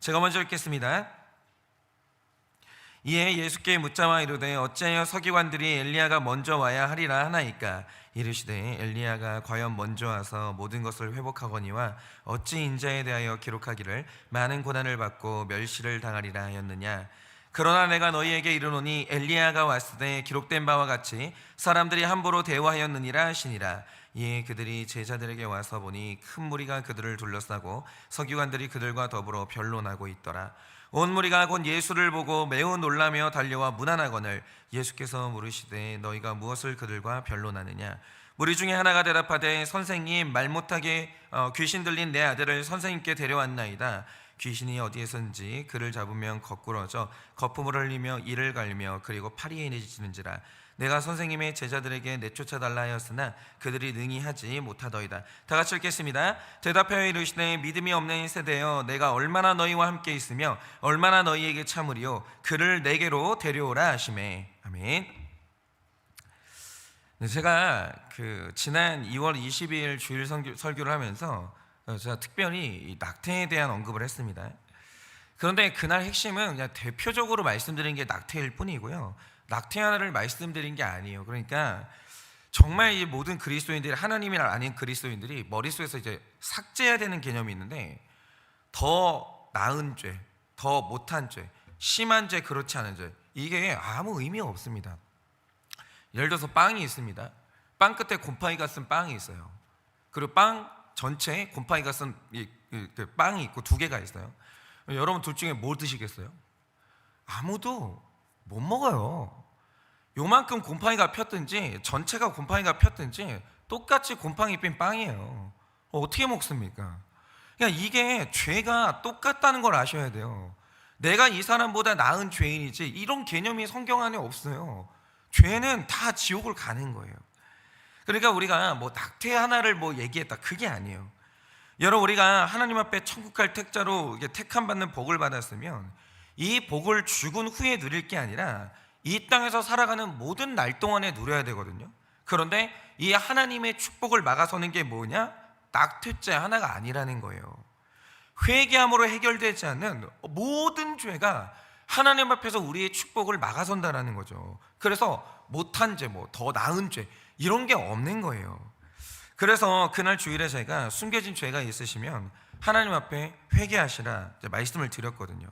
제가 먼저 읽겠습니다. 이에 예수께 묻자마 이르되 어찌하여 서기관들이 엘리야가 먼저 와야 하리라 하나이까? 이르시되 엘리야가 과연 먼저 와서 모든 것을 회복하거니와 어찌 인자에 대하여 기록하기를 많은 고난을 받고 멸시를 당하리라 하였느냐? 그러나 내가 너희에게 이르노니 엘리야가 왔을 때 기록된 바와 같이 사람들이 함부로 대화하였느니라 하시니라. 이에 그들이 제자들에게 와서 보니 큰 무리가 그들을 둘러싸고 서기관들이 그들과 더불어 변론하고 있더라. 온 무리가 곧 예수를 보고 매우 놀라며 달려와 문안하거늘 예수께서 물으시되 너희가 무엇을 그들과 변론하느냐? 무리 중에 하나가 대답하되 선생님, 말 못하게 귀신 들린 내 아들을 선생님께 데려왔나이다. 귀신이 어디에선지 그를 잡으면 거꾸러져 거품을 흘리며 이를 갈며 그리고 파리에 내지는지라. 내가 선생님의 제자들에게 내쫓아달라 하였으나 그들이 능히 하지 못하더이다. 다 같이 읽겠습니다. 대답하여 이르시되 믿음이 없는 세대여, 내가 얼마나 너희와 함께 있으며 얼마나 너희에게 참으리요? 그를 내게로 데려오라 하시매. 아멘. 제가 지난 2월 22일 주일 설교를 하면서 제가 특별히 낙태에 대한 언급을 했습니다. 그런데 그날 핵심은 그냥 대표적으로 말씀드린 게 낙태일 뿐이고요, 낙태 하나를 말씀드린 게 아니에요. 그러니까 정말 이 모든 그리스도인들이, 하나님을 아닌 그리스도인들이 머릿속에서 이제 삭제해야 되는 개념이 있는데, 더 나은 죄, 더 못한 죄, 심한 죄, 그렇지 않은 죄, 이게 아무 의미가 없습니다. 예를 들어서 빵이 있습니다. 빵 끝에 곰팡이가 쓴 빵이 있어요. 그리고 빵 전체에 곰팡이가 쓴 빵이 있고 두 개가 있어요. 여러분 둘 중에 뭘 드시겠어요? 아무도 못 먹어요. 요만큼 곰팡이가 폈든지 전체가 곰팡이가 폈든지 똑같이 곰팡이 핀 빵이에요. 어떻게 먹습니까? 그러니까 이게 죄가 똑같다는 걸 아셔야 돼요. 내가 이 사람보다 나은 죄인이지 이런 개념이 성경 안에 없어요. 죄는 다 지옥을 가는 거예요. 그러니까 우리가 낙태 하나를 얘기했다, 그게 아니에요. 여러분, 우리가 하나님 앞에 천국 갈 택자로 택함 받는 복을 받았으면 이 복을 죽은 후에 누릴 게 아니라 이 땅에서 살아가는 모든 날 동안에 누려야 되거든요. 그런데 이 하나님의 축복을 막아서는 게 뭐냐? 낙태죄 하나가 아니라는 거예요. 회개함으로 해결되지 않는 모든 죄가 하나님 앞에서 우리의 축복을 막아선다라는 거죠. 그래서 못한 죄, 더 나은 죄, 이런 게 없는 거예요. 그래서 그날 주일에 제가 숨겨진 죄가 있으시면 하나님 앞에 회개하시라 말씀을 드렸거든요.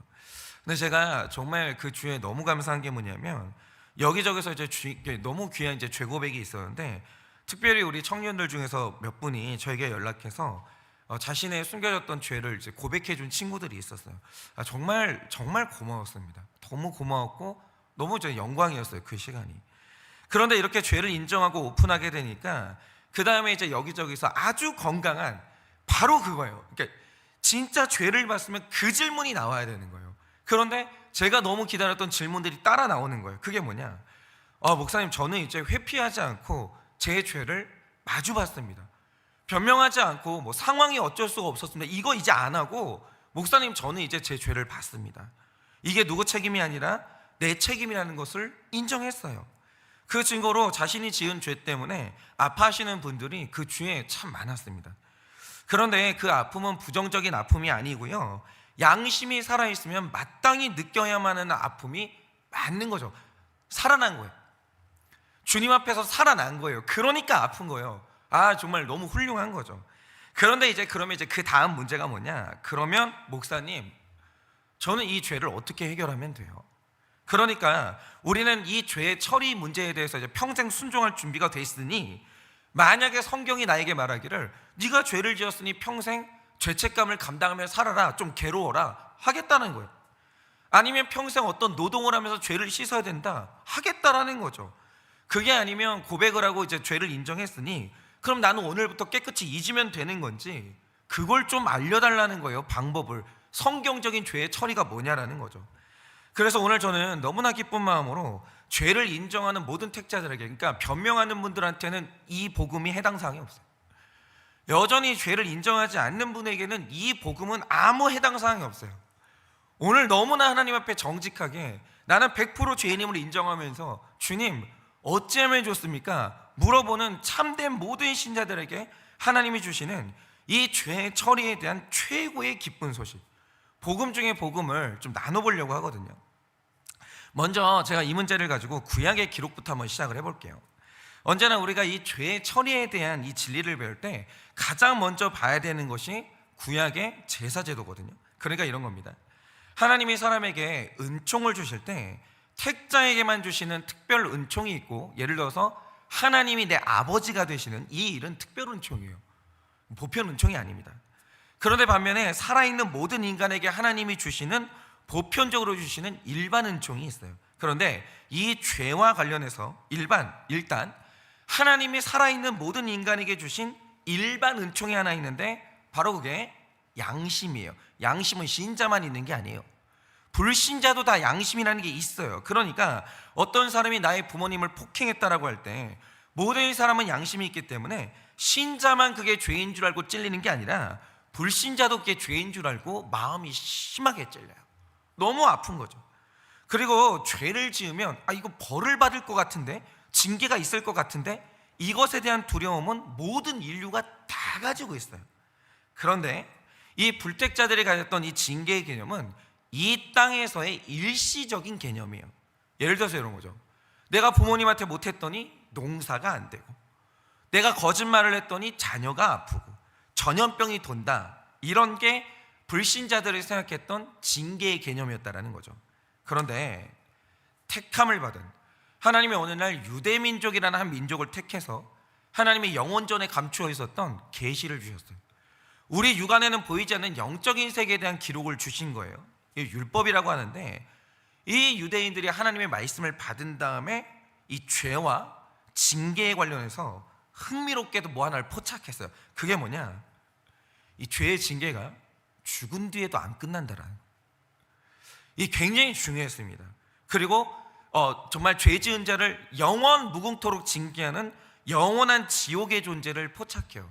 근데 제가 정말 그 주에 너무 감사한 게 뭐냐면, 여기저기서 이제 너무 귀한 이제 죄 고백이 있었는데, 특별히 우리 청년들 중에서 몇 분이 저에게 연락해서 자신의 숨겨졌던 죄를 이제 고백해 준 친구들이 있었어요. 정말 고마웠습니다. 너무 고마웠고 너무 영광이었어요, 그 시간이. 그런데 이렇게 죄를 인정하고 오픈하게 되니까 그 다음에 이제 여기저기서 아주 건강한, 바로 그거예요. 그러니까 진짜 죄를 봤으면 그 질문이 나와야 되는 거예요. 그런데 제가 너무 기다렸던 질문들이 따라 나오는 거예요. 그게 뭐냐? 목사님, 저는 이제 회피하지 않고 제 죄를 마주봤습니다. 변명하지 않고 상황이 어쩔 수가 없었습니다. 이거 이제 안 하고, 목사님, 저는 이제 제 죄를 봤습니다. 이게 누구 책임이 아니라 내 책임이라는 것을 인정했어요. 그 증거로 자신이 지은 죄 때문에 아파하시는 분들이 그 주에 참 많았습니다. 그런데 그 아픔은 부정적인 아픔이 아니고요, 양심이 살아있으면 마땅히 느껴야만 하는 아픔이 맞는 거죠. 살아난 거예요. 주님 앞에서 살아난 거예요. 그러니까 아픈 거예요. 정말 너무 훌륭한 거죠. 그런데 그러면 그 다음 문제가 뭐냐? 그러면 목사님, 저는 이 죄를 어떻게 해결하면 돼요? 그러니까 우리는 이 죄의 처리 문제에 대해서 이제 평생 순종할 준비가 돼 있으니, 만약에 성경이 나에게 말하기를 네가 죄를 지었으니 평생 죄책감을 감당하며 살아라, 좀 괴로워라, 하겠다는 거예요. 아니면 평생 어떤 노동을 하면서 죄를 씻어야 된다, 하겠다라는 거죠. 그게 아니면 고백을 하고 이제 죄를 인정했으니 그럼 나는 오늘부터 깨끗이 잊으면 되는 건지, 그걸 좀 알려달라는 거예요. 방법을, 성경적인 죄의 처리가 뭐냐라는 거죠. 그래서 오늘 저는 너무나 기쁜 마음으로 죄를 인정하는 모든 택자들에게, 그러니까 변명하는 분들한테는 이 복음이 해당 사항이 없어요. 여전히 죄를 인정하지 않는 분에게는 이 복음은 아무 해당 사항이 없어요. 오늘 너무나 하나님 앞에 정직하게 나는 100% 죄인임을 인정하면서 주님 어찌하면 좋습니까? 물어보는 참된 모든 신자들에게 하나님이 주시는 이 죄 처리에 대한 최고의 기쁜 소식, 복음 중에 복음을 좀 나눠보려고 하거든요. 먼저 제가 이 문제를 가지고 구약의 기록부터 한번 시작을 해볼게요. 언제나 우리가 이 죄의 처리에 대한 이 진리를 배울 때 가장 먼저 봐야 되는 것이 구약의 제사제도거든요. 그러니까 이런 겁니다. 하나님이 사람에게 은총을 주실 때 택자에게만 주시는 특별 은총이 있고, 예를 들어서 하나님이 내 아버지가 되시는 이 일은 특별 은총이에요. 보편 은총이 아닙니다. 그런데 반면에 살아있는 모든 인간에게 하나님이 주시는, 보편적으로 주시는 일반 은총이 있어요. 그런데 이 죄와 관련해서 일단 하나님이 살아있는 모든 인간에게 주신 일반 은총이 하나 있는데 바로 그게 양심이에요. 양심은 신자만 있는 게 아니에요. 불신자도 다 양심이라는 게 있어요. 그러니까 어떤 사람이 나의 부모님을 폭행했다라고 할 때 모든 사람은 양심이 있기 때문에 신자만 그게 죄인 줄 알고 찔리는 게 아니라 불신자도 그게 죄인 줄 알고 마음이 심하게 찔려요. 너무 아픈 거죠. 그리고 죄를 지으면 이거 벌을 받을 것 같은데, 징계가 있을 것 같은데, 이것에 대한 두려움은 모든 인류가 다 가지고 있어요. 그런데 이 불택자들이 가졌던 이 징계의 개념은 이 땅에서의 일시적인 개념이에요. 예를 들어서 이런 거죠. 내가 부모님한테 못했더니 농사가 안 되고, 내가 거짓말을 했더니 자녀가 아프고, 전염병이 돈다. 이런 게 불신자들이 생각했던 징계의 개념이었다라는 거죠. 그런데 택함을 받은 하나님이 어느 날 유대민족이라는 한 민족을 택해서 하나님이 영원전에 감추어 있었던 계시를 주셨어요. 우리 육안에는 보이지 않는 영적인 세계에 대한 기록을 주신 거예요. 이 율법이라고 하는데, 이 유대인들이 하나님의 말씀을 받은 다음에 이 죄와 징계에 관련해서 흥미롭게도 뭐 하나를 포착했어요. 그게 뭐냐? 이 죄의 징계가 죽은 뒤에도 안 끝난다라는, 이 굉장히 중요했습니다. 그리고 정말 죄 지은 자를 영원 무궁토록 징계하는 영원한 지옥의 존재를 포착해요.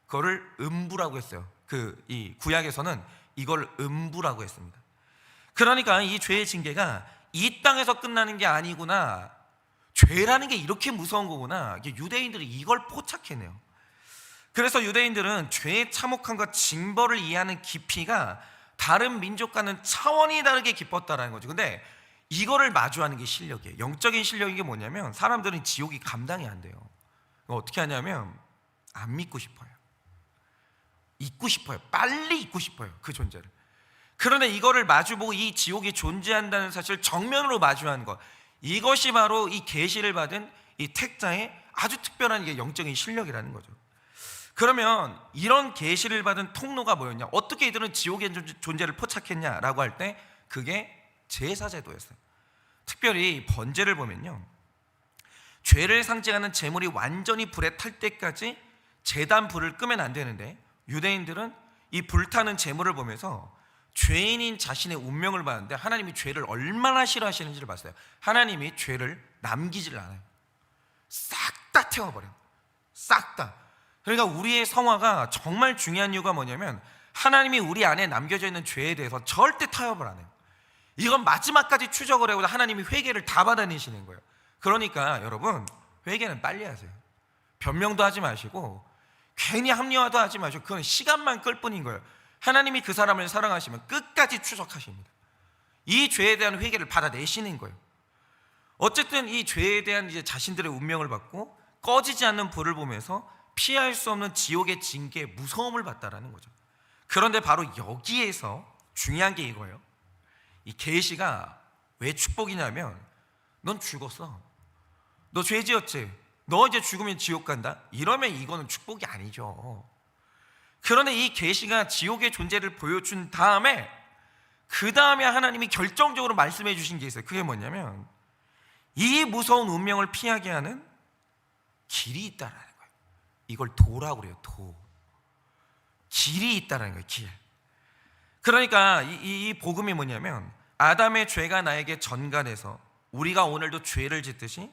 그거를 음부라고 했어요. 이 구약에서는 이걸 음부라고 했습니다. 그러니까 이 죄의 징계가 이 땅에서 끝나는 게 아니구나, 죄라는 게 이렇게 무서운 거구나, 유대인들이 이걸 포착해내요. 그래서 유대인들은 죄의 참혹함과 징벌을 이해하는 깊이가 다른 민족과는 차원이 다르게 깊었다라는 거죠. 근데 이거를 마주하는 게 실력이에요. 영적인 실력인 게 뭐냐면, 사람들은 지옥이 감당이 안 돼요. 어떻게 하냐면 안 믿고 싶어요. 잊고 싶어요. 빨리 잊고 싶어요, 그 존재를. 그런데 이거를 마주보고 이 지옥이 존재한다는 사실을 정면으로 마주하는 것, 이것이 바로 이 계시를 받은 이 택자의 아주 특별한 게 영적인 실력이라는 거죠. 그러면 이런 계시를 받은 통로가 뭐였냐? 어떻게 이들은 지옥의 존재를 포착했냐라고 할 때 그게 제사제도였어요. 특별히 번제를 보면요, 죄를 상징하는 제물이 완전히 불에 탈 때까지 제단 불을 끄면 안 되는데, 유대인들은 이 불타는 제물을 보면서 죄인인 자신의 운명을 봤는데 하나님이 죄를 얼마나 싫어하시는지를 봤어요. 하나님이 죄를 남기질 않아요. 싹 다 태워버려요. 싹 다. 그러니까 우리의 성화가 정말 중요한 이유가 뭐냐면, 하나님이 우리 안에 남겨져 있는 죄에 대해서 절대 타협을 안 해요. 이건 마지막까지 추적을 해고 하나님이 회개를 다 받아내시는 거예요. 그러니까 여러분, 회개는 빨리 하세요. 변명도 하지 마시고 괜히 합리화도 하지 마시고, 그건 시간만 끌 뿐인 거예요. 하나님이 그 사람을 사랑하시면 끝까지 추적하십니다. 이 죄에 대한 회개를 받아내시는 거예요. 어쨌든 이 죄에 대한 이제 자신들의 운명을 받고 꺼지지 않는 불을 보면서 피할 수 없는 지옥의 징계의 무서움을 받다라는 거죠. 그런데 바로 여기에서 중요한 게 이거예요. 이 계시가 왜 축복이냐면, 넌 죽었어, 너 죄 지었지, 너 이제 죽으면 지옥 간다, 이러면 이거는 축복이 아니죠. 그런데 이 계시가 지옥의 존재를 보여준 다음에, 그 다음에 하나님이 결정적으로 말씀해 주신 게 있어요. 그게 뭐냐면, 이 무서운 운명을 피하게 하는 길이 있다라는 거예요. 이걸 도라고 그래요. 도. 길이 있다라는 거예요. 길. 그러니까 이 복음이 뭐냐면, 아담의 죄가 나에게 전가돼서 우리가 오늘도 죄를 짓듯이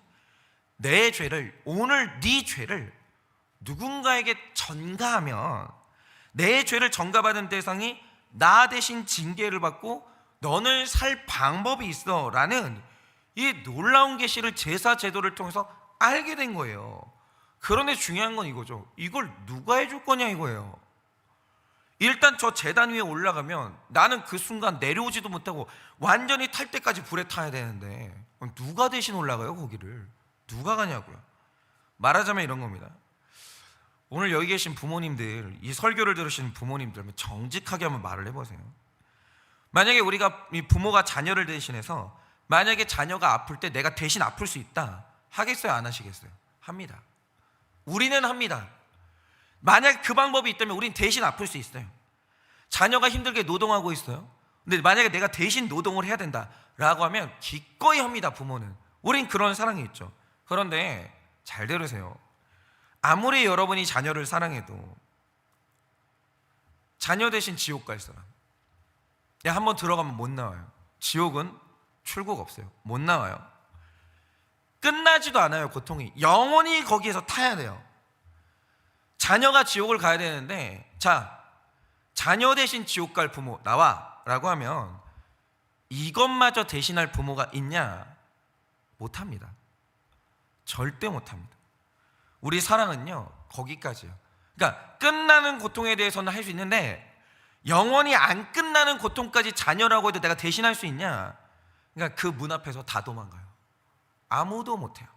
내 죄를, 오늘 네 죄를 누군가에게 전가하면 내 죄를 전가받은 대상이 나 대신 징계를 받고 너는 살 방법이 있어 라는 이 놀라운 계시를 제사 제도를 통해서 알게 된 거예요. 그런데 중요한 건 이거죠. 이걸 누가 해줄 거냐 이거예요. 일단 저 제단 위에 올라가면 나는 그 순간 내려오지도 못하고 완전히 탈 때까지 불에 타야 되는데 누가 대신 올라가요? 거기를 누가 가냐고요. 말하자면 이런 겁니다. 오늘 여기 계신 부모님들, 이 설교를 들으시는 부모님들 정직하게 한번 말을 해보세요. 만약에 우리가 이 부모가 자녀를 대신해서 만약에 자녀가 아플 때 내가 대신 아플 수 있다 하겠어요? 안 하시겠어요? 합니다. 우리는 합니다. 만약 그 방법이 있다면 우린 대신 아플 수 있어요. 자녀가 힘들게 노동하고 있어요. 근데 만약에 내가 대신 노동을 해야 된다라고 하면 기꺼이 합니다. 부모는. 우린 그런 사랑이 있죠. 그런데 잘 들으세요. 아무리 여러분이 자녀를 사랑해도 자녀 대신 지옥 갈 사람 한번 들어가면 못 나와요. 지옥은 출구가 없어요. 못 나와요. 끝나지도 않아요. 고통이 영원히 거기에서 타야 돼요. 자녀가 지옥을 가야 되는데 자, 자녀 대신 지옥 갈 부모 나와 라고 하면 이것마저 대신할 부모가 있냐? 못합니다. 절대 못합니다. 우리 사랑은요 거기까지요. 그러니까 끝나는 고통에 대해서는 할 수 있는데 영원히 안 끝나는 고통까지 자녀라고 해도 내가 대신할 수 있냐? 그러니까 그 문 앞에서 다 도망가요. 아무도 못해요.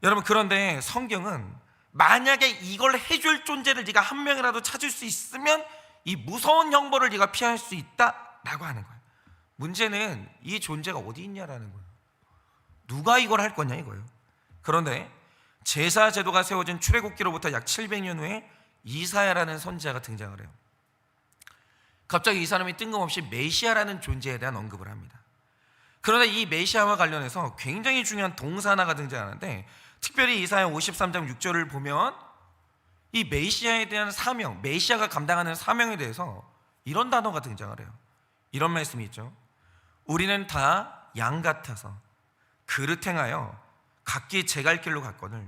여러분, 그런데 성경은 만약에 이걸 해줄 존재를 네가 한 명이라도 찾을 수 있으면 이 무서운 형벌을 네가 피할 수 있다라고 하는 거예요. 문제는 이 존재가 어디 있냐라는 거예요. 누가 이걸 할 거냐 이거예요. 그런데 제사 제도가 세워진 출애굽기로부터 약 700년 후에 이사야라는 선지자가 등장을 해요. 갑자기 이 사람이 뜬금없이 메시아라는 존재에 대한 언급을 합니다. 그런데 이 메시아와 관련해서 굉장히 중요한 동사 하나가 등장하는데 특별히 이사야 53장 6절을 보면 이 메시아에 대한 사명, 메시아가 감당하는 사명에 대해서 이런 단어가 등장을 해요. 이런 말씀이 있죠. 우리는 다 양 같아서 그릇 행하여 각기 제 갈 길로 갔거늘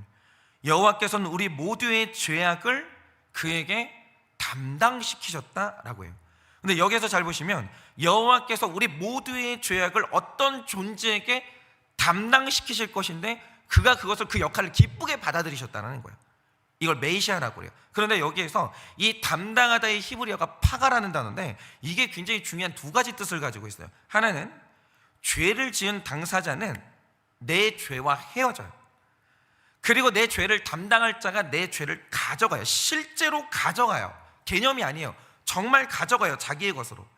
여호와께서는 우리 모두의 죄악을 그에게 담당시키셨다라고 해요. 근데 여기서 잘 보시면 여호와께서 우리 모두의 죄악을 어떤 존재에게 담당시키실 것인데 그가 그것을 그 역할을 기쁘게 받아들이셨다는 거예요. 이걸 메시아라고 해요. 그런데 여기에서 이 담당하다의 히브리어가 파가라는 단어인데 이게 굉장히 중요한 두 가지 뜻을 가지고 있어요. 하나는 죄를 지은 당사자는 내 죄와 헤어져요. 그리고 내 죄를 담당할 자가 내 죄를 가져가요. 실제로 가져가요. 개념이 아니에요. 정말 가져가요. 자기의 것으로.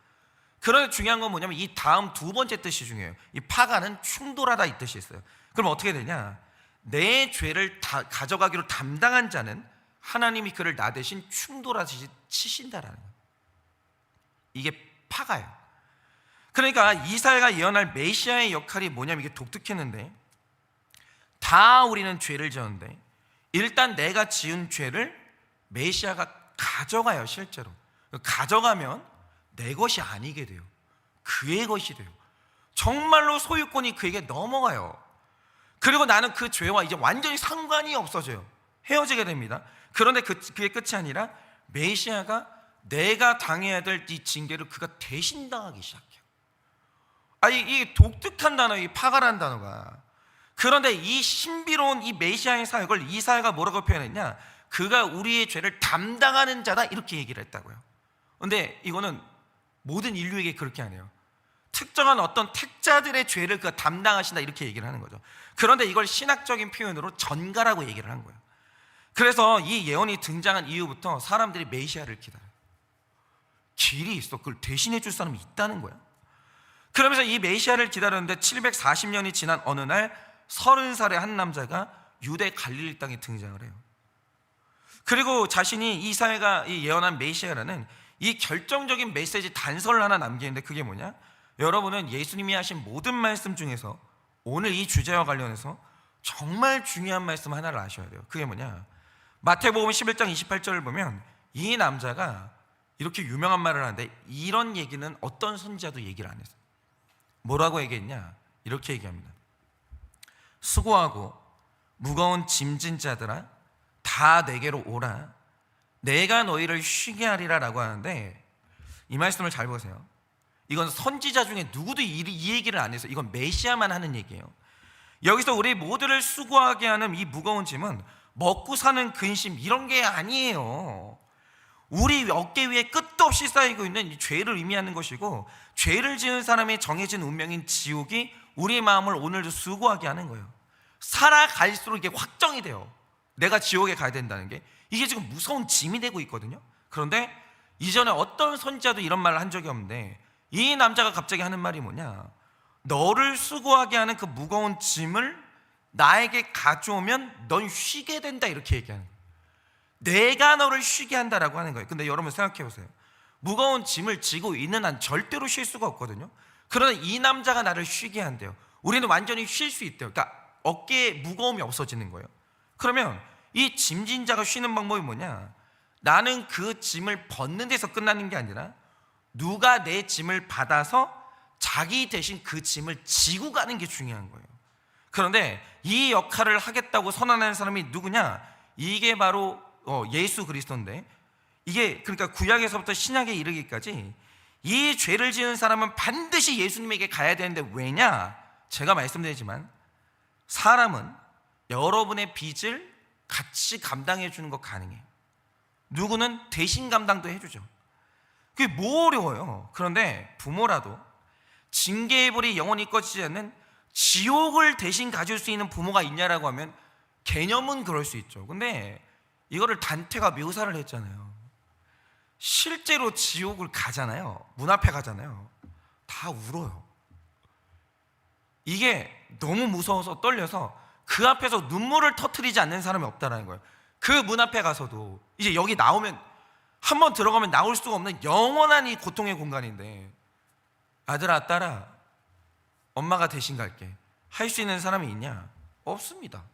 그런데 중요한 건 뭐냐면 이 다음 두 번째 뜻이 중요해요. 이 파가는 충돌하다 이 뜻이 있어요. 그럼 어떻게 되냐? 내 죄를 가져가기로 담당한 자는 하나님이 그를 나 대신 충돌하듯이 치신다라는 거예요. 이게 파가예요. 그러니까 이사야가 예언할 메시아의 역할이 뭐냐면 이게 독특했는데 다 우리는 죄를 지었는데 일단 내가 지은 죄를 메시아가 가져가요. 실제로 가져가면 내 것이 아니게 돼요. 그의 것이 돼요. 정말로 소유권이 그에게 넘어가요. 그리고 나는 그 죄와 이제 완전히 상관이 없어져요. 헤어지게 됩니다. 그런데 그게 끝이 아니라 메시아가 내가 당해야 될 이 징계를 그가 대신 당하기 시작해요. 이 독특한 단어, 이 파가라는 단어가. 그런데 이 신비로운 이 메시아의 사역을 이사야가 뭐라고 표현했냐? 그가 우리의 죄를 담당하는 자다 이렇게 얘기를 했다고요. 그런데 이거는 모든 인류에게 그렇게 안 해요. 특정한 어떤 택자들의 죄를 그가 담당하신다 이렇게 얘기를 하는 거죠. 그런데 이걸 신학적인 표현으로 전가라고 얘기를 한 거예요. 그래서 이 예언이 등장한 이후부터 사람들이 메시아를 기다려요. 길이 있어. 그걸 대신해 줄 사람이 있다는 거야. 그러면서 이 메시아를 기다렸는데 740년이 지난 어느 날 30살의 한 남자가 유대 갈릴리 땅에 등장을 해요. 그리고 자신이 이사야가 예언한 메시아라는 이 결정적인 메시지 단서를 하나 남기는데 그게 뭐냐? 여러분은 예수님이 하신 모든 말씀 중에서 오늘 이 주제와 관련해서 정말 중요한 말씀 하나를 아셔야 돼요. 그게 뭐냐? 마태복음 11장 28절을 보면 이 남자가 이렇게 유명한 말을 하는데 이런 얘기는 어떤 선지자도 얘기를 안 했어요. 뭐라고 얘기했냐? 이렇게 얘기합니다. 수고하고 무거운 짐진 자들아 다 내게로 오라 내가 너희를 쉬게 하리라 라고 하는데 이 말씀을 잘 보세요. 이건 선지자 중에 누구도 이 얘기를 안 해서 이건 메시아만 하는 얘기예요. 여기서 우리 모두를 수고하게 하는 이 무거운 짐은 먹고 사는 근심 이런 게 아니에요. 우리 어깨 위에 끝도 없이 쌓이고 있는 이 죄를 의미하는 것이고, 죄를 지은 사람의 정해진 운명인 지옥이 우리의 마음을 오늘도 수고하게 하는 거예요. 살아갈수록 이게 확정이 돼요. 내가 지옥에 가야 된다는 게. 이게 지금 무서운 짐이 되고 있거든요. 그런데 이전에 어떤 선지자도 이런 말을 한 적이 없는데, 이 남자가 갑자기 하는 말이 뭐냐, 너를 수고하게 하는 그 무거운 짐을 나에게 가져오면 넌 쉬게 된다, 이렇게 얘기하는 거예요. 내가 너를 쉬게 한다라고 하는 거예요. 근데 여러분 생각해 보세요. 무거운 짐을 지고 있는 한 절대로 쉴 수가 없거든요. 그러나 이 남자가 나를 쉬게 한대요. 우리는 완전히 쉴 수 있대요. 그러니까 어깨에 무거움이 없어지는 거예요. 그러면 이 짐진 자가 쉬는 방법이 뭐냐, 나는 그 짐을 벗는 데서 끝나는 게 아니라 누가 내 짐을 받아서 자기 대신 그 짐을 지고 가는 게 중요한 거예요. 그런데 이 역할을 하겠다고 선언하는 사람이 누구냐, 이게 바로 예수 그리스도인데, 이게 그러니까 구약에서부터 신약에 이르기까지 이 죄를 지은 사람은 반드시 예수님에게 가야 되는데, 왜냐, 제가 말씀드리지만 사람은 여러분의 빚을 같이 감당해 주는 거 가능해요. 누구는 대신 감당도 해주죠. 그게 뭐 어려워요. 그런데 부모라도 징계의 불이 영원히 꺼지지 않는 지옥을 대신 가질 수 있는 부모가 있냐라고 하면 개념은 그럴 수 있죠. 근데 이거를 단테가 묘사를 했잖아요. 실제로 지옥을 가잖아요. 문 앞에 가잖아요. 다 울어요. 이게 너무 무서워서 떨려서 그 앞에서 눈물을 터뜨리지 않는 사람이 없다는 거예요. 그 문 앞에 가서도 이제 여기 나오면, 한번 들어가면 나올 수가 없는 영원한 이 고통의 공간인데, 아들아 딸아 엄마가 대신 갈게, 할 수 있는 사람이 있냐? 없습니다.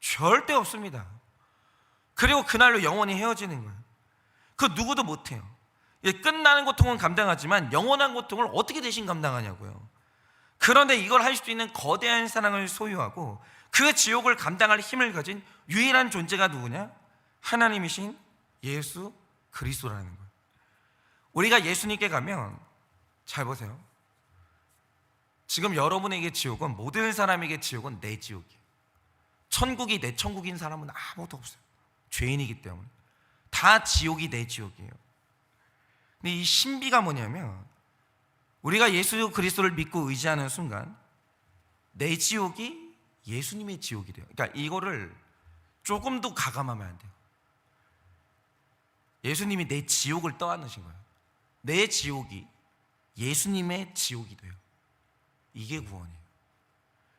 절대 없습니다. 그리고 그날로 영원히 헤어지는 거예요. 그 누구도 못해요. 끝나는 고통은 감당하지만 영원한 고통을 어떻게 대신 감당하냐고요. 그런데 이걸 할 수 있는 거대한 사랑을 소유하고 그 지옥을 감당할 힘을 가진 유일한 존재가 누구냐? 하나님이신 예수 그리스도라는 거예요. 우리가 예수님께 가면, 잘 보세요, 지금 여러분에게 지옥은, 모든 사람에게 지옥은 내 지옥이에요. 천국이 내 천국인 사람은 아무도 없어요. 죄인이기 때문에. 다 지옥이 내 지옥이에요. 근데 이 신비가 뭐냐면, 우리가 예수 그리스도를 믿고 의지하는 순간 내 지옥이 예수님의 지옥이 돼요. 그러니까 이거를 조금도 가감하면 안 돼요. 예수님이 내 지옥을 떠안으신 거예요. 내 지옥이 예수님의 지옥이 돼요. 이게 구원이에요.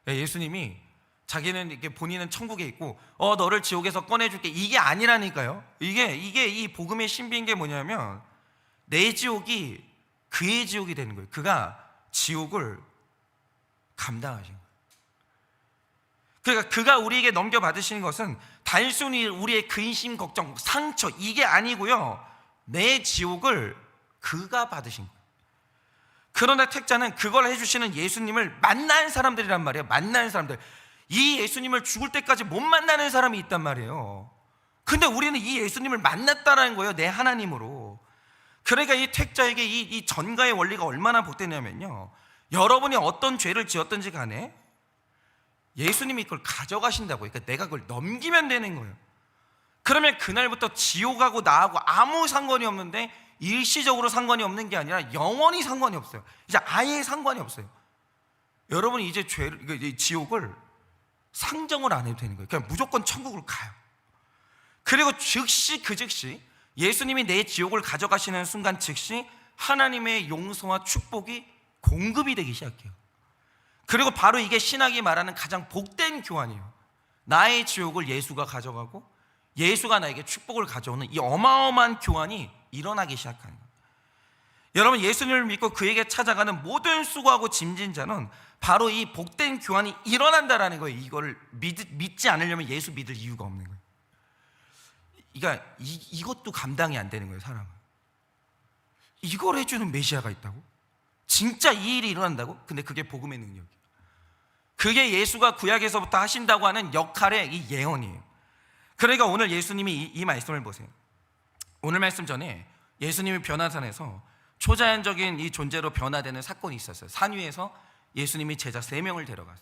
예수님이 자기는 이렇게 본인은 천국에 있고 너를 지옥에서 꺼내줄게, 이게 아니라니까요. 이게 이 복음의 신비인 게 뭐냐면, 내 지옥이 그의 지옥이 되는 거예요. 그가 지옥을 감당하신 거예요. 그러니까 그가 우리에게 넘겨받으시는 것은 단순히 우리의 근심, 걱정, 상처, 이게 아니고요, 내 지옥을 그가 받으신 거예요. 그러나 택자는 그걸 해주시는 예수님을 만난 사람들이란 말이에요. 만난 사람들. 이 예수님을 죽을 때까지 못 만나는 사람이 있단 말이에요. 근데 우리는 이 예수님을 만났다라는 거예요. 내 하나님으로. 그러니까 이 택자에게 이 전가의 원리가 얼마나 복되냐면요, 여러분이 어떤 죄를 지었든지 간에 예수님이 그걸 가져가신다고요. 그러니까 내가 그걸 넘기면 되는 거예요. 그러면 그날부터 지옥하고 나하고 아무 상관이 없는데, 일시적으로 상관이 없는 게 아니라 영원히 상관이 없어요. 이제 아예 상관이 없어요. 여러분이 이제 지옥을 상정을 안 해도 되는 거예요. 그냥 무조건 천국을 가요. 그리고 즉시 예수님이 내 지옥을 가져가시는 순간 즉시 하나님의 용서와 축복이 공급이 되기 시작해요. 그리고 바로 이게 신학이 말하는 가장 복된 교환이에요. 나의 지옥을 예수가 가져가고 예수가 나에게 축복을 가져오는 이 어마어마한 교환이 일어나기 시작하는 거예요. 여러분, 예수님을 믿고 그에게 찾아가는 모든 수고하고 짐진 자는 바로 이 복된 교환이 일어난다라는 거예요. 이거를 믿지 않으려면 예수 믿을 이유가 없는 거예요. 그러니까 이것도 감당이 안 되는 거예요, 사람은. 이걸 해주는 메시아가 있다고? 진짜 이 일이 일어난다고? 근데 그게 복음의 능력이에요. 그게 예수가 구약에서부터 하신다고 하는 역할의 이 예언이에요. 그러니까 오늘 예수님이 이 말씀을 보세요. 오늘 말씀 전에 예수님이 변화산에서 초자연적인 이 존재로 변화되는 사건이 있었어요. 산 위에서 예수님이 제자 3명을 데려가서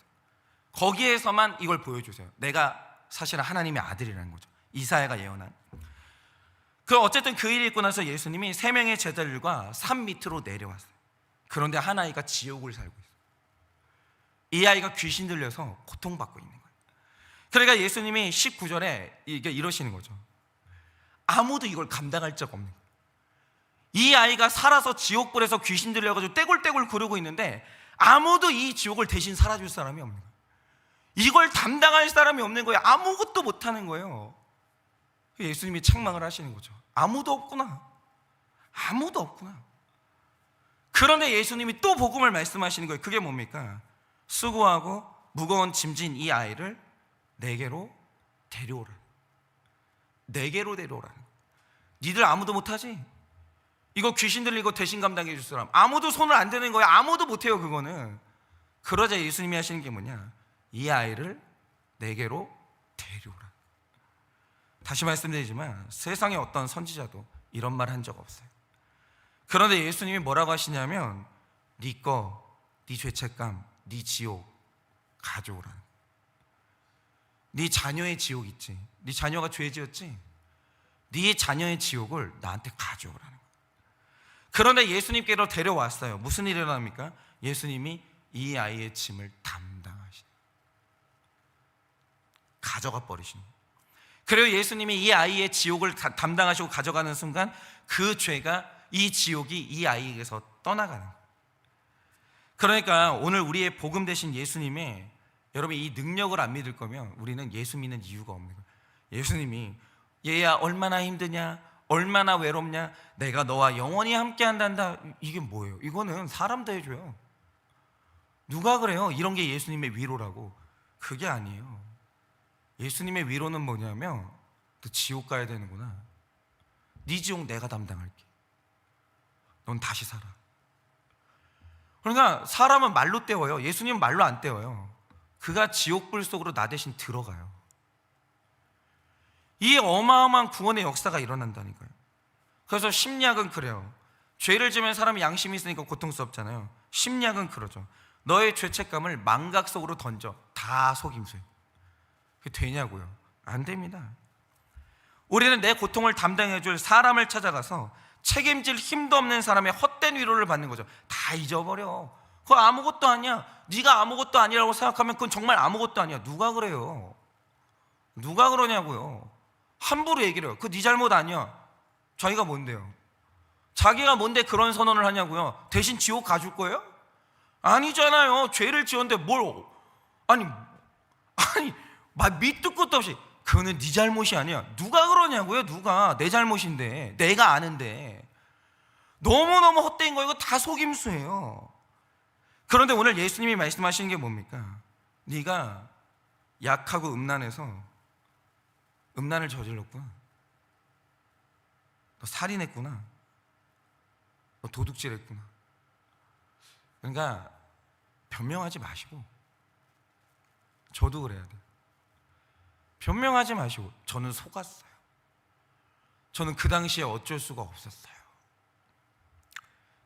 거기에서만 이걸 보여주세요. 내가 사실은 하나님의 아들이라는 거죠. 이사야가 예언한. 어쨌든 그 일이 있고 나서 예수님이 3명의 제자들과 산 밑으로 내려왔어요. 그런데 한 아이가 지옥을 살고 있어요. 이 아이가 귀신 들려서 고통받고 있는 거예요. 그러니까 예수님이 19절에 이러시는 거죠. 아무도 이걸 감당할 적 없는 거예요. 이 아이가 살아서 지옥불에서 귀신 들려가지고 떼굴떼굴 구르고 있는데 아무도 이 지옥을 대신 살아줄 사람이 없는 거예요. 이걸 담당할 사람이 없는 거예요. 아무것도 못하는 거예요. 예수님이 책망을 하시는 거죠. 아무도 없구나. 아무도 없구나. 그런데 예수님이 또 복음을 말씀하시는 거예요. 그게 뭡니까? 수고하고 무거운 짐진 이 아이를 내게로 데려오라. 내게로 데려오라. 니들 아무도 못하지? 이거 귀신 들리고 대신 감당해 줄 사람 아무도 손을 안 대는 거예요. 아무도 못해요. 그거는. 그러자 예수님이 하시는 게 뭐냐? 이 아이를 내게로 데려오라. 다시 말씀드리지만 세상에 어떤 선지자도 이런 말 한 적 없어요. 그런데 예수님이 뭐라고 하시냐면 네 거, 네 죄책감, 네 지옥 가져오라. 네 자녀의 지옥 있지. 네 자녀가 죄 지었지. 네 자녀의 지옥을 나한테 가져오라는 거예요. 그런데 예수님께로 데려왔어요. 무슨 일이 일어납니까? 예수님이 이 아이의 짐을 담당하시는, 가져가 버리시는 거예요. 그리고 예수님이 이 아이의 지옥을 담당하시고 가져가는 순간 그 죄가, 이 지옥이 이 아이에게서 떠나가는 거예요. 그러니까 오늘 우리의 복음 되신 예수님의, 여러분 이 능력을 안 믿을 거면 우리는 예수 믿는 이유가 없는 거예요. 예수님이 얘야 얼마나 힘드냐, 얼마나 외롭냐, 내가 너와 영원히 함께 한단다. 이게 뭐예요? 이거는 사람도 해줘요. 누가 그래요? 이런 게 예수님의 위로라고. 그게 아니에요. 예수님의 위로는 뭐냐면 너 지옥 가야 되는구나. 네 지옥 내가 담당할게. 넌 다시 살아. 그러니까 사람은 말로 때워요. 예수님은 말로 안 때워요. 그가 지옥불 속으로 나 대신 들어가요. 이 어마어마한 구원의 역사가 일어난다니까요. 그래서 심리학은 그래요. 죄를 지면 사람이 양심이 있으니까 고통스럽잖아요. 심리학은 그러죠. 너의 죄책감을 망각 속으로 던져. 다 속임수예요. 그게 되냐고요? 안 됩니다. 우리는 내 고통을 담당해줄 사람을 찾아가서 책임질 힘도 없는 사람의 헛된 위로를 받는 거죠. 다 잊어버려. 그거 아무것도 아니야. 네가 아무것도 아니라고 생각하면 그건 정말 아무것도 아니야. 누가 그래요? 누가 그러냐고요? 함부로 얘기를 해요. 그거 네 잘못 아니야. 자기가 뭔데요? 자기가 뭔데 그런 선언을 하냐고요? 대신 지옥 가줄 거예요? 아니잖아요. 죄를 지었는데 뭘, 아니 밑도 끝도 없이 그거는 네 잘못이 아니야. 누가 그러냐고요? 누가? 내 잘못인데, 내가 아는데. 너무너무 헛된 거. 이거 다 속임수예요. 그런데 오늘 예수님이 말씀하시는 게 뭡니까? 네가 약하고 음란해서 음란을 저질렀구나. 너 살인했구나. 너 도둑질했구나. 그러니까 변명하지 마시고, 저도 그래야 돼. 변명하지 마시고, 저는 속았어요. 저는 그 당시에 어쩔 수가 없었어요.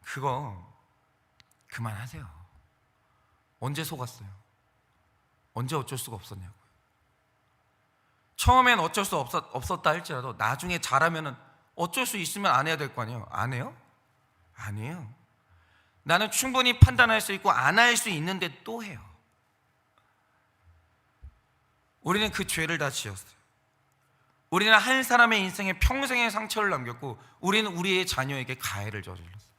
그거 그만하세요. 언제 속았어요? 언제 어쩔 수가 없었냐고요. 처음엔 어쩔 수 없었다 할지라도 나중에 잘하면 어쩔 수 있으면 안 해야 될 거 아니에요? 안 해요? 아니에요. 나는 충분히 판단할 수 있고 안 할 수 있는데 또 해요. 우리는 그 죄를 다 지었어요. 우리는 한 사람의 인생에 평생의 상처를 남겼고, 우리는 우리의 자녀에게 가해를 저질렀어요.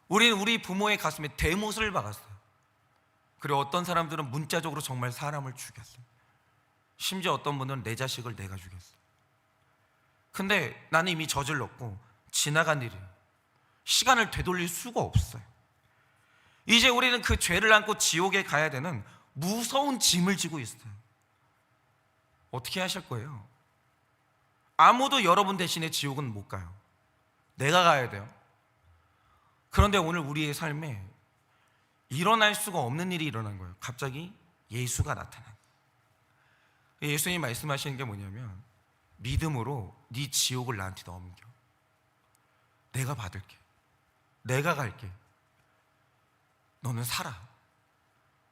우리는 우리 부모의 가슴에 대못을 박았어요. 그리고 어떤 사람들은 문자적으로 정말 사람을 죽였어요. 심지어 어떤 분들은 내 자식을 내가 죽였어요. 근데 나는 이미 저질렀고 지나간 일이에요. 시간을 되돌릴 수가 없어요. 이제 우리는 그 죄를 안고 지옥에 가야 되는 무서운 짐을 지고 있어요. 어떻게 하실 거예요? 아무도 여러분 대신에 지옥은 못 가요. 내가 가야 돼요. 그런데 오늘 우리의 삶에 일어날 수가 없는 일이 일어난 거예요. 갑자기 예수가 나타난 거예요. 예수님이 말씀하시는 게 뭐냐면 믿음으로 네 지옥을 나한테 넘겨. 내가 받을게. 내가 갈게. 너는 살아.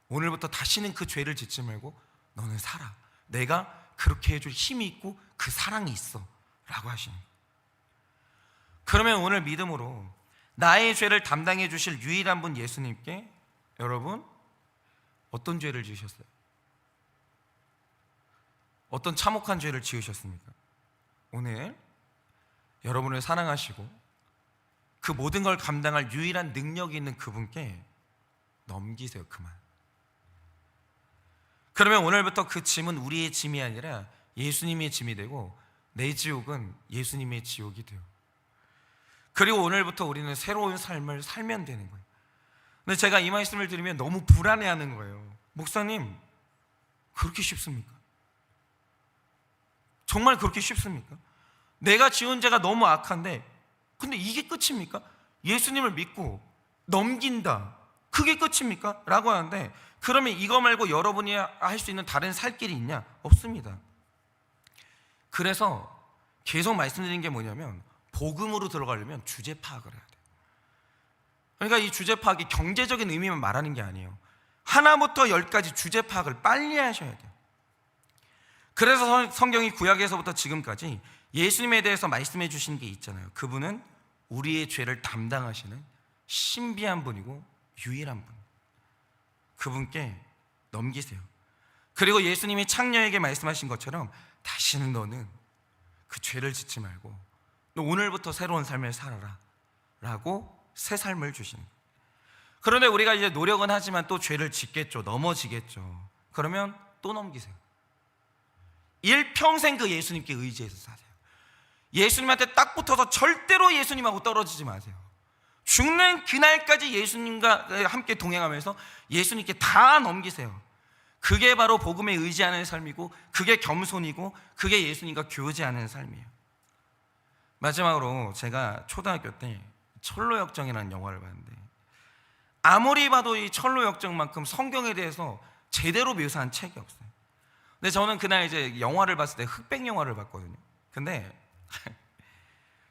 오늘부터 다시는 그 죄를 짓지 말고 너는 살아. 내가 그렇게 해줄 힘이 있고 그 사랑이 있어 라고 하시는 거예요. 그러면 오늘 믿음으로 나의 죄를 담당해 주실 유일한 분 예수님께 여러분 어떤 죄를 지으셨어요? 어떤 참혹한 죄를 지으셨습니까? 오늘 여러분을 사랑하시고 그 모든 걸 감당할 유일한 능력이 있는 그분께 넘기세요. 그만. 그러면 오늘부터 그 짐은 우리의 짐이 아니라 예수님의 짐이 되고 내 지옥은 예수님의 지옥이 돼요. 그리고 오늘부터 우리는 새로운 삶을 살면 되는 거예요. 근데 제가 이 말씀을 드리면 너무 불안해하는 거예요. 목사님, 그렇게 쉽습니까? 정말 그렇게 쉽습니까? 내가 지은 죄가 너무 악한데 근데 이게 끝입니까? 예수님을 믿고 넘긴다, 그게 끝입니까? 라고 하는데, 그러면 이거 말고 여러분이 할 수 있는 다른 살 길이 있냐? 없습니다. 그래서 계속 말씀드린 게 뭐냐면 복음으로 들어가려면 주제 파악을 해야 돼요. 그러니까 이 주제 파악이 경제적인 의미만 말하는 게 아니에요. 하나부터 10까지 주제 파악을 빨리 하셔야 돼요. 그래서 성경이 구약에서부터 지금까지 예수님에 대해서 말씀해 주신 게 있잖아요. 그분은 우리의 죄를 담당하시는 신비한 분이고 유일한 분, 그분께 넘기세요. 그리고 예수님이 창녀에게 말씀하신 것처럼 다시는 너는 그 죄를 짓지 말고 너 오늘부터 새로운 삶을 살아라 라고 새 삶을 주시는 거예요. 그런데 우리가 이제 노력은 하지만 또 죄를 짓겠죠. 넘어지겠죠. 그러면 또 넘기세요. 일평생 그 예수님께 의지해서 사세요. 예수님한테 딱 붙어서 절대로 예수님하고 떨어지지 마세요. 죽는 그날까지 예수님과 함께 동행하면서 예수님께 다 넘기세요. 그게 바로 복음에 의지하는 삶이고, 그게 겸손이고, 그게 예수님과 교제하는 삶이에요. 마지막으로 제가 초등학교 때 철로역정이라는 영화를 봤는데, 아무리 봐도 이 철로역정만큼 성경에 대해서 제대로 묘사한 책이 없어요. 근데 저는 그날 이제 영화를 봤을 때 흑백 영화를 봤거든요. 근데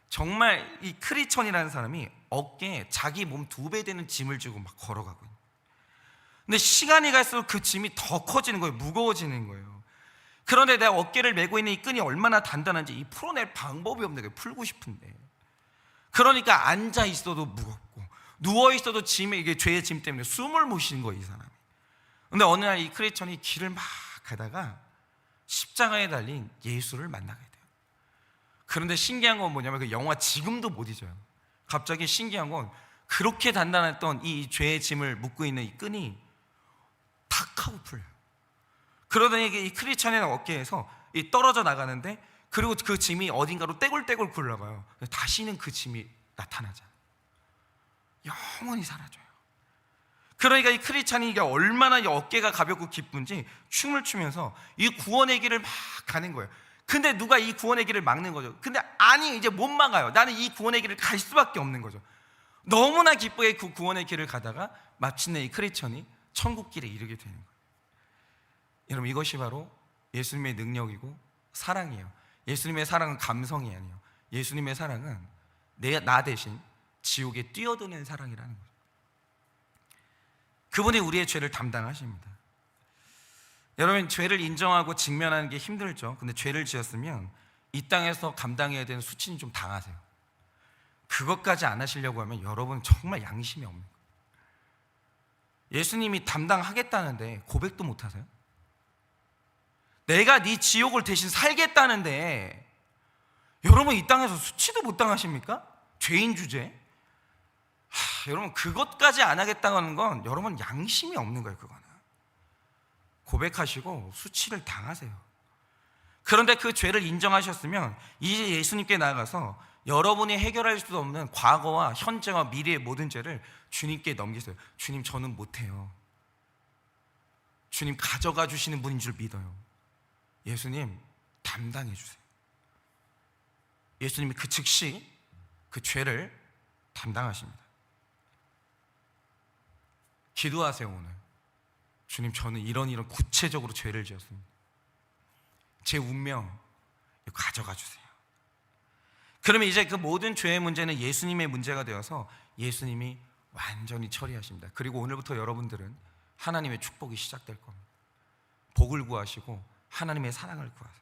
정말 이 크리천이라는 사람이 어깨에 자기 몸 2배 되는 짐을 지고 막 걸어가거든요. 근데 시간이 갈수록 그 짐이 더 커지는 거예요. 무거워지는 거예요. 그런데 내가 어깨를 메고 있는 이 끈이 얼마나 단단한지 이 풀어낼 방법이 없는 거예요. 풀고 싶은데. 그러니까 앉아 있어도 무겁고 누워 있어도 짐에, 이게 죄의 짐 때문에 숨을 못 쉬는 거예요, 이 사람이. 근데 어느 날 이 크리천이 길을 막 가다가 십자가에 달린 예수를 만나게 돼요. 그런데 신기한 건 뭐냐면 그 영화 지금도 못 잊어요. 갑자기 신기한 건 그렇게 단단했던 이 죄의 짐을 묶고 있는 이 끈이 탁 하고 풀려요. 그러더니 이 크리스찬의 어깨에서 떨어져 나가는데, 그리고 그 짐이 어딘가로 떼굴떼굴 굴러가요. 다시는 그 짐이 나타나잖아요. 영원히 사라져요. 그러니까 이 크리스찬이 이게 얼마나 이 어깨가 가볍고 기쁜지 춤을 추면서 이 구원의 길을 막 가는 거예요. 근데 누가 이 구원의 길을 막는 거죠. 근데 아니, 이제 못 막아요. 나는 이 구원의 길을 갈 수밖에 없는 거죠. 너무나 기쁘게 그 구원의 길을 가다가 마침내 이 크리스찬이 천국 길에 이르게 되는 거예요. 여러분, 이것이 바로 예수님의 능력이고 사랑이에요. 예수님의 사랑은 감성이 아니에요. 예수님의 사랑은 나 대신 지옥에 뛰어드는 사랑이라는 거예요. 그분이 우리의 죄를 담당하십니다. 여러분, 죄를 인정하고 직면하는 게 힘들죠. 근데 죄를 지었으면 이 땅에서 감당해야 되는 수치는 좀 당하세요. 그것까지 안 하시려고 하면 여러분 정말 양심이 없는 거예요. 예수님이 담당하겠다는데 고백도 못 하세요? 내가 네 지옥을 대신 살겠다는데 여러분 이 땅에서 수치도 못 당하십니까? 죄인 주제. 여러분, 그것까지 안 하겠다는 건 여러분 양심이 없는 거예요. 그거는 고백하시고 수치를 당하세요. 그런데 그 죄를 인정하셨으면 이제 예수님께 나아가서 여러분이 해결할 수 없는 과거와 현재와 미래의 모든 죄를 주님께 넘기세요. 주님, 저는 못해요. 주님 가져가 주시는 분인 줄 믿어요. 예수님 담당해 주세요. 예수님이 그 즉시 그 죄를 담당하십니다. 기도하세요. 오늘 주님, 저는 이런 구체적으로 죄를 지었습니다. 제 운명 가져가 주세요. 그러면 이제 그 모든 죄의 문제는 예수님의 문제가 되어서 예수님이 완전히 처리하십니다. 그리고 오늘부터 여러분들은 하나님의 축복이 시작될 겁니다. 복을 구하시고 하나님의 사랑을 구하세요.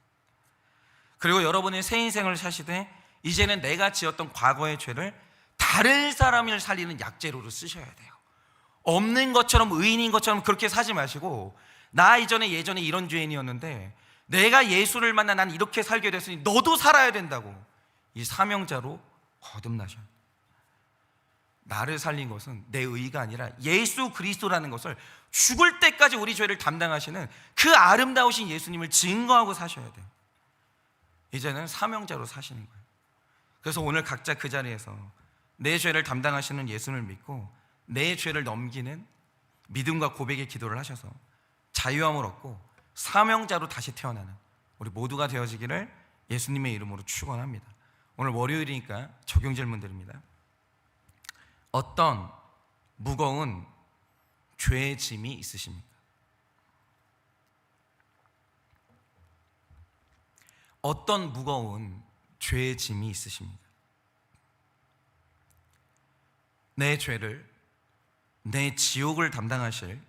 그리고 여러분의 새 인생을 사시되 이제는 내가 지었던 과거의 죄를 다른 사람을 살리는 약재료로 쓰셔야 돼요. 없는 것처럼, 의인인 것처럼 그렇게 사지 마시고, 나 예전에 이런 죄인이었는데 내가 예수를 만나 난 이렇게 살게 됐으니 너도 살아야 된다고 이 사명자로 거듭나셔요. 나를 살린 것은 내 의가 아니라 예수 그리스도라는 것을 죽을 때까지 우리 죄를 담당하시는 그 아름다우신 예수님을 증거하고 사셔야 돼요. 이제는 사명자로 사시는 거예요. 그래서 오늘 각자 그 자리에서 내 죄를 담당하시는 예수님을 믿고 내 죄를 넘기는 믿음과 고백의 기도를 하셔서 자유함을 얻고 사명자로 다시 태어나는 우리 모두가 되어지기를 예수님의 이름으로 축원합니다. 오늘 월요일이니까 적용 질문 드립니다. 어떤 무거운 죄의 짐이 있으십니까? 어떤 무거운 죄의 짐이 있으십니까? 내 죄를, 내 지옥을 담당하실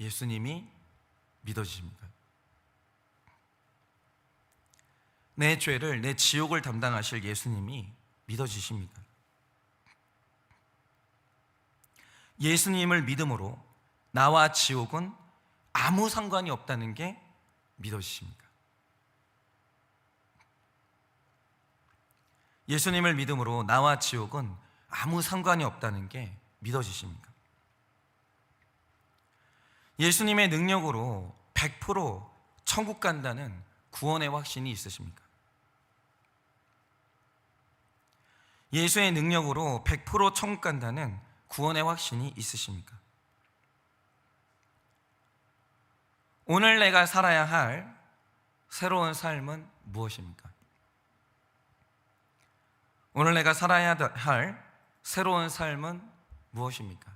예수님이 믿어지십니까? 내 죄를, 내 지옥을 담당하실 예수님이 믿어지십니까? 예수님을 믿음으로 나와 지옥은 아무 상관이 없다는 게 믿어지십니까? 예수님을 믿음으로 나와 지옥은 아무 상관이 없다는 게 믿어지십니까? 예수님의 능력으로 100% 천국 간다는 구원의 확신이 있으십니까? 예수의 능력으로 100% 천국 간다는 구원의 확신이 있으십니까? 오늘 내가 살아야 할 새로운 삶은 무엇입니까? 오늘 내가 살아야 할 새로운 삶은 무엇입니까?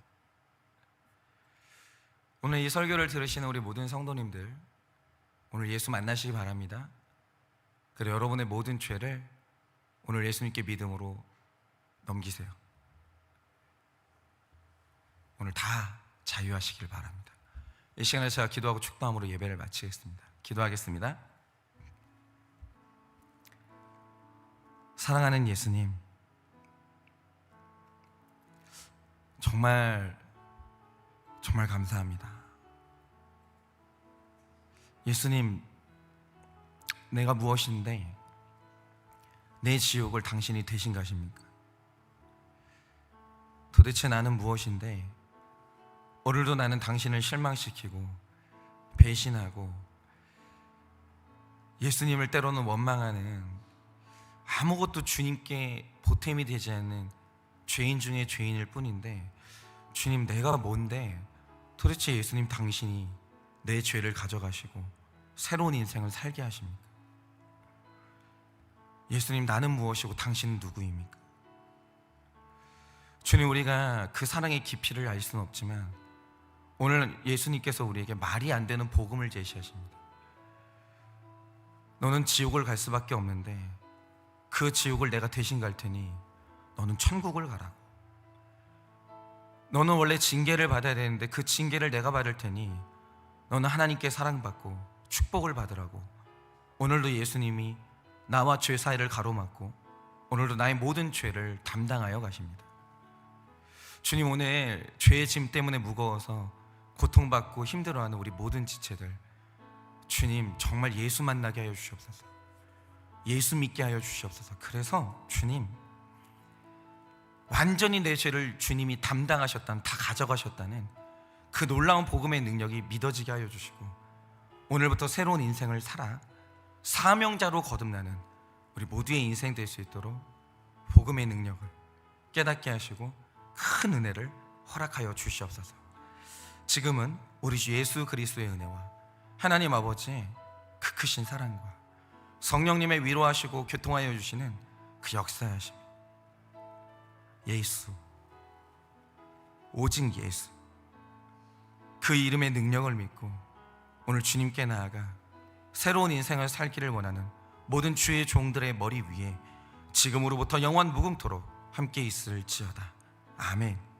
오늘 이 설교를 들으시는 우리 모든 성도님들, 오늘 예수 만나시기 바랍니다. 그리고 여러분의 모든 죄를 오늘 예수님께 믿음으로 넘기세요. 오늘 다 자유하시길 바랍니다. 이 시간에 제가 기도하고 축도함으로 예배를 마치겠습니다. 기도하겠습니다. 사랑하는 예수님, 정말 감사합니다. 예수님, 내가 무엇인데 내 지옥을 당신이 대신 가십니까? 도대체 나는 무엇인데 오늘도 나는 당신을 실망시키고 배신하고 예수님을 때로는 원망하는, 아무것도 주님께 보탬이 되지 않는 죄인 중에 죄인일 뿐인데, 주님, 내가 뭔데 도대체 예수님 당신이 내 죄를 가져가시고 새로운 인생을 살게 하십니까? 예수님, 나는 무엇이고 당신은 누구입니까? 주님, 우리가 그 사랑의 깊이를 알 수는 없지만 오늘 예수님께서 우리에게 말이 안 되는 복음을 제시하십니다. 너는 지옥을 갈 수밖에 없는데 그 지옥을 내가 대신 갈 테니 너는 천국을 가라고. 너는 원래 징계를 받아야 되는데 그 징계를 내가 받을 테니 너는 하나님께 사랑받고 축복을 받으라고. 오늘도 예수님이 나와 죄 사이를 가로막고 오늘도 나의 모든 죄를 담당하여 가십니다. 주님, 오늘 죄의 짐 때문에 무거워서 고통받고 힘들어하는 우리 모든 지체들, 주님, 정말 예수 만나게 하여 주시옵소서. 예수 믿게 하여 주시옵소서. 그래서 주님, 완전히 내 죄를 주님이 담당하셨다는, 다 가져가셨다는 그 놀라운 복음의 능력이 믿어지게 하여 주시고 오늘부터 새로운 인생을 살아 사명자로 거듭나는 우리 모두의 인생 될 수 있도록 복음의 능력을 깨닫게 하시고 큰 은혜를 허락하여 주시옵소서. 지금은 우리 주 예수 그리스도의 은혜와 하나님 아버지의 그 크신 사랑과 성령님의 위로하시고 교통하여 주시는 그 역사하심, 예수, 오직 예수, 그 이름의 능력을 믿고 오늘 주님께 나아가 새로운 인생을 살기를 원하는 모든 주의 종들의 머리 위에 지금으로부터 영원 무궁토록 함께 있을지어다. 아멘.